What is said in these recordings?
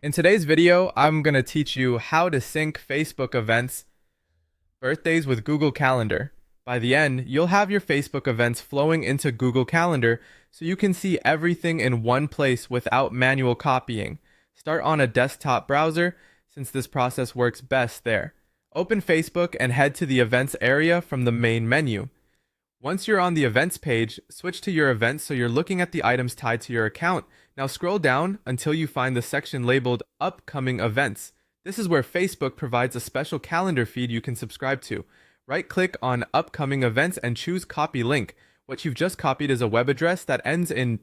In today's video, I'm going to teach you how to sync Facebook events, birthdays with Google Calendar. By the end, you'll have your Facebook events flowing into Google Calendar so you can see everything in one place without manual copying. Start on a desktop browser since this process works best there. Open Facebook and head to the events area from the main menu. Once you're on the events page, switch to your events so you're looking at the items tied to your account. Now scroll down until you find the section labeled Upcoming Events. This is where Facebook provides a special calendar feed you can subscribe to. Right-click on Upcoming Events and choose Copy Link. What you've just copied is a web address that ends in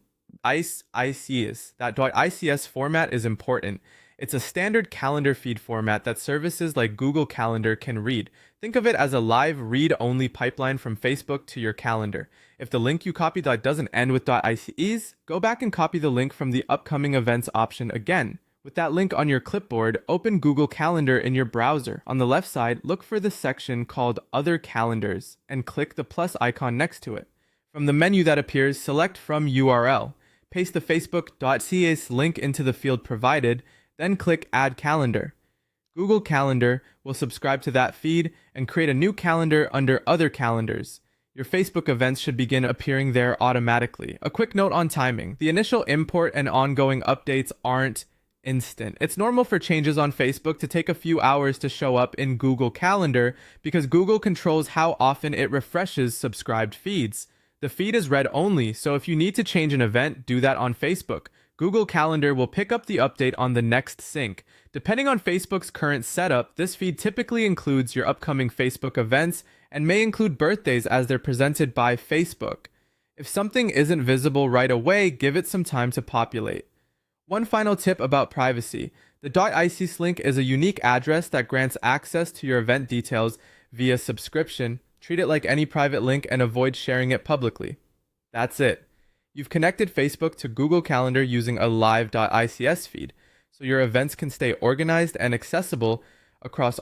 .ics. That .ics format is important. It's a standard calendar feed format that services like Google Calendar can read. Think of it as a live read-only pipeline from Facebook to your calendar. If the link you copied doesn't end with .ics, go back and copy the link from the upcoming events option again. With that link on your clipboard, open Google Calendar in your browser. On the left side, look for the section called Other Calendars and click the plus icon next to it. From the menu that appears, select from URL. Paste the facebook.cas link into the field provided, then click Add Calendar. Google Calendar will subscribe to that feed and create a new calendar under Other Calendars. Your Facebook events should begin appearing there automatically. A quick note on timing. The initial import and ongoing updates aren't instant. It's normal for changes on Facebook to take a few hours to show up in Google Calendar because Google controls how often it refreshes subscribed feeds. The feed is read only, so if you need to change an event, do that on Facebook. Google Calendar will pick up the update on the next sync. Depending on Facebook's current setup, this feed typically includes your upcoming Facebook events and may include birthdays as they're presented by Facebook. If something isn't visible right away, give it some time to populate. One final tip about privacy. The .ics link is a unique address that grants access to your event details via subscription. Treat it like any private link and avoid sharing it publicly. That's it. You've connected Facebook to Google Calendar using a live.ics feed, so your events can stay organized and accessible across